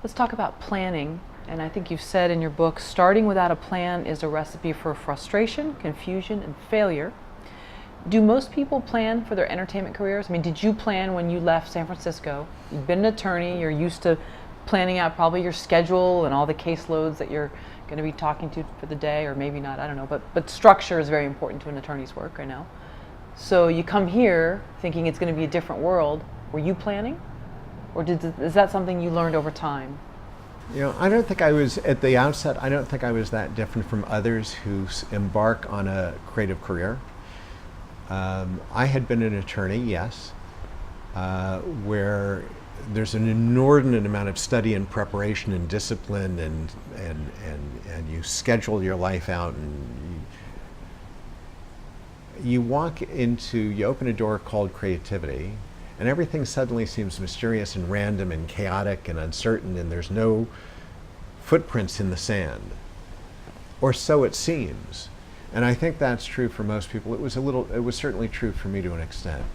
Let's talk about planning. And I think you've said in your book, starting without a plan is a recipe for frustration, confusion, and failure. Do most people plan for their entertainment careers? I mean, did you plan when you left San Francisco? You've been an attorney, you're used to planning out probably your schedule and all the caseloads that you're going to be talking to for the day, or maybe not, I don't know. But structure is very important to an attorney's work, I know. So you come here thinking it's going to be a different world. Were you planning? Or is that something you learned over time? You know, I don't think I was, at the outset, I don't think I was that different from others who embark on a creative career. I had been an attorney, yes, where there's an inordinate amount of study and preparation and discipline, and you schedule your life out, and you open a door called creativity, and everything suddenly seems mysterious and random and chaotic and uncertain, and there's no footprints in the sand, or so it seems. And I think that's true for most people. It was certainly true for me to an extent.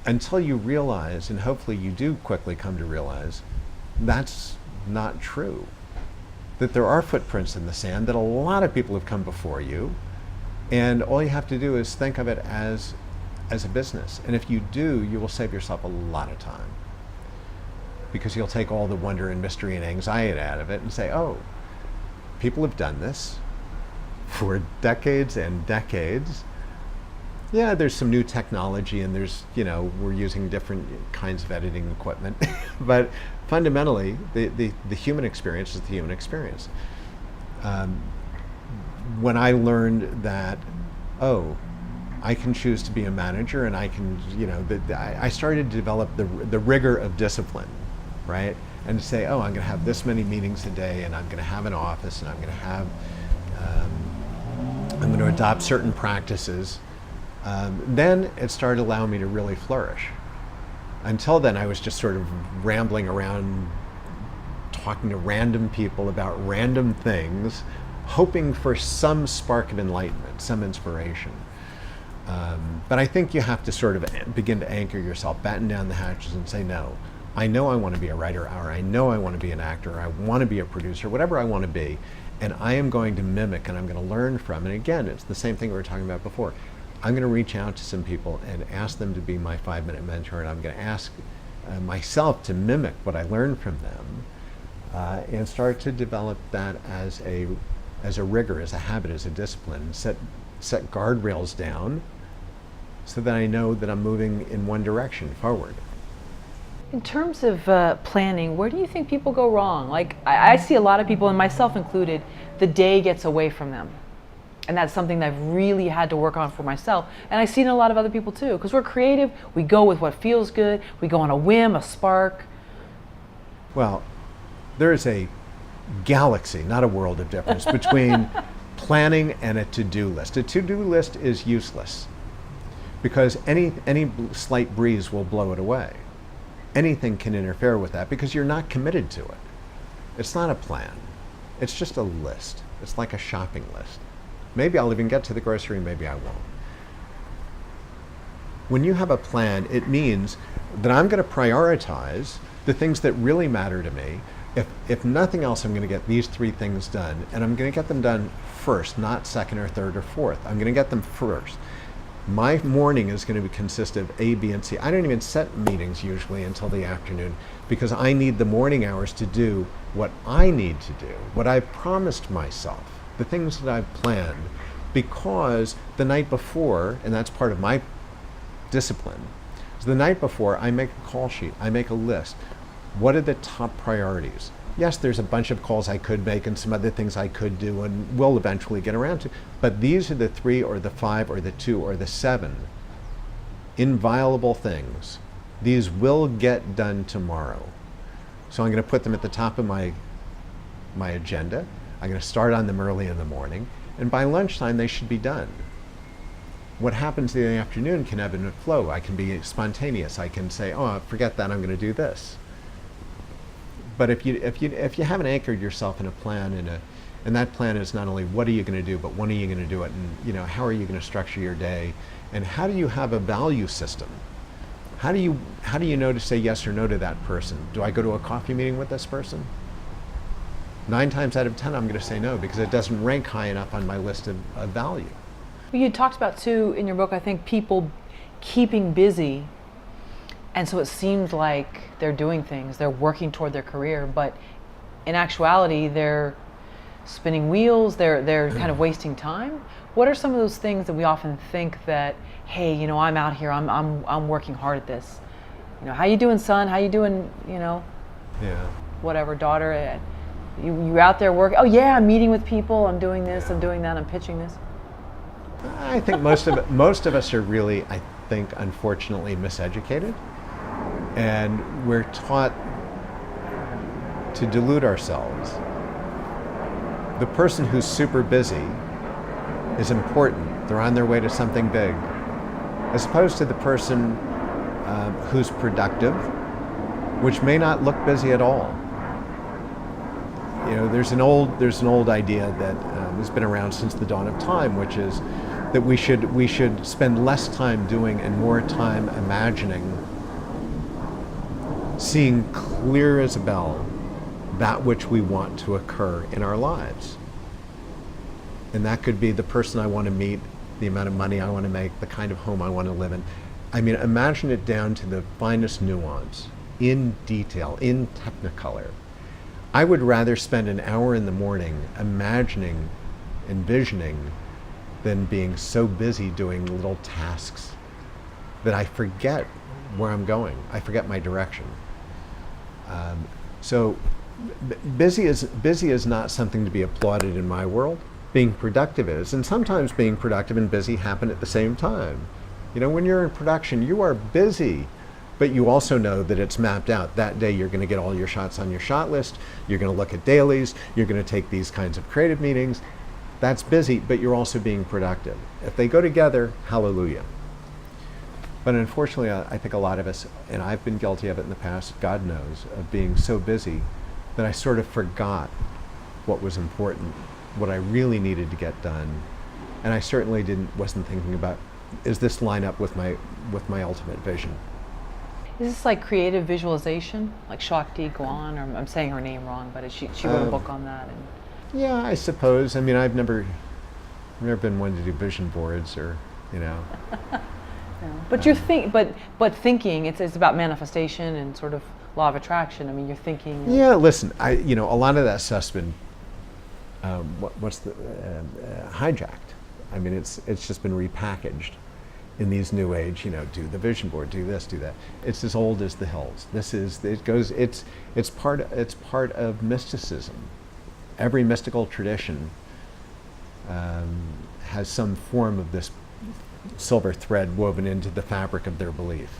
Until you realize, and hopefully you do quickly come to realize, that's not true. That there are footprints in the sand, that a lot of people have come before you, and all you have to do is think of it as a business. And if you do, you will save yourself a lot of time, because you'll take all the wonder and mystery and anxiety out of it and say, oh, people have done this for decades and decades. Yeah, there's some new technology, and we're using different kinds of editing equipment, but fundamentally, the human experience is the human experience. When I learned that, oh, I can choose to be a manager, and I can, I started to develop the rigor of discipline, right? And to say, oh, I'm going to have this many meetings a day, and I'm going to have an office, and I'm going to adopt certain practices. Then it started allowing me to really flourish. Until then, I was just sort of rambling around, talking to random people about random things, hoping for some spark of enlightenment, some inspiration. But I think you have to sort of begin to anchor yourself, batten down the hatches and say, no, I know I want to be a writer, or I know I want to be an actor, or I want to be a producer, whatever I want to be, and I am going to mimic, and I'm going to learn from. And again, it's the same thing we were talking about before. I'm going to reach out to some people and ask them to be my 5-minute mentor, and I'm going to ask myself to mimic what I learned from them, and start to develop that as a rigor, as a habit, as a discipline, set guardrails down so that I know that I'm moving in one direction, forward. In terms of planning, where do you think people go wrong? Like, I see a lot of people, and myself included, the day gets away from them. And that's something that I've really had to work on for myself. And I see it in a lot of other people too, because we're creative, we go with what feels good, we go on a whim, a spark. Well, there's a galaxy, not a world of difference, between planning and a to-do list. A to-do list is useless, because any slight breeze will blow it away. Anything can interfere with that because you're not committed to it. It's not a plan. It's just a list. It's like a shopping list. Maybe I'll even get to the grocery, maybe I won't. When you have a plan, it means that I'm going to prioritize the things that really matter to me. If nothing else, I'm going to get these 3 things done, and I'm going to get them done first, not second or third or fourth. I'm going to get them first. My morning is going to consist of A, B, and C. I don't even set meetings usually until the afternoon, because I need the morning hours to do what I need to do, what I've promised myself, the things that I've planned, because the night before, and that's part of my discipline, is the night before I make a call sheet, I make a list. What are the top priorities? Yes, there's a bunch of calls I could make and some other things I could do and will eventually get around to, but these are the 3 or the 5 or the 2 or the 7 inviolable things. These will get done tomorrow. So I'm going to put them at the top of my agenda. I'm going to start on them early in the morning, and by lunchtime they should be done. What happens in the afternoon can ebb and flow. I can be spontaneous. I can say, oh, forget that, I'm going to do this. But if you haven't anchored yourself in a plan, and that plan is not only what are you going to do, but when are you going to do it, and how are you going to structure your day, and how do you have a value system? How do you know to say yes or no to that person? Do I go to a coffee meeting with this person? 9 times out of 10, I'm going to say no because it doesn't rank high enough on my list of value. You talked about too in your book, I think, people keeping busy, and so it seems like they're doing things, they're working toward their career, but in actuality they're spinning wheels, they're kind of wasting time. What are some of those things that we often think that, hey, you know, I'm out here, I'm working hard at this. You know, how you doing, son? How you doing, you know? Yeah. Whatever, daughter. You're out there working. Oh yeah, I'm meeting with people. I'm doing this. I'm doing that. I'm pitching this. I think most of us are really, I think, unfortunately miseducated, and we're taught to delude ourselves. The person who's super busy is important. They're on their way to something big, as opposed to the person who's productive, which may not look busy at all. You know, there's an old idea that has been around since the dawn of time, which is that we should spend less time doing and more time imagining, seeing clear as a bell that which we want to occur in our lives. And that could be the person I want to meet, the amount of money I want to make, the kind of home I want to live in. I mean, imagine it down to the finest nuance, in detail, in technicolor. I would rather spend an hour in the morning imagining, envisioning, than being so busy doing little tasks that I forget where I'm going. I forget my direction. So busy is not something to be applauded in my world. Being productive is, and sometimes being productive and busy happen at the same time. You know, when you're in production, you are busy, but you also know that it's mapped out. That day you're going to get all your shots on your shot list, you're going to look at dailies, you're going to take these kinds of creative meetings. That's busy, but you're also being productive. If they go together, hallelujah. But unfortunately, I think a lot of us, and I've been guilty of it in the past, God knows, of being so busy that I sort of forgot what was important, what I really needed to get done. And I certainly wasn't thinking about, is this line up with my ultimate vision? Is this like creative visualization, like Shakti Gawan, or I'm saying her name wrong, but she wrote a book on that. And yeah, I suppose. I mean, I've never been one to do vision boards, or, you know. No. But but thinking, it's about manifestation and sort of law of attraction. I mean, you're thinking. Yeah, listen, a lot of that stuff's been hijacked. I mean, it's just been repackaged in these new age. You know, do the vision board, do this, do that. It's as old as the hills. It's part of mysticism. Every mystical tradition has some form of this silver thread woven into the fabric of their belief.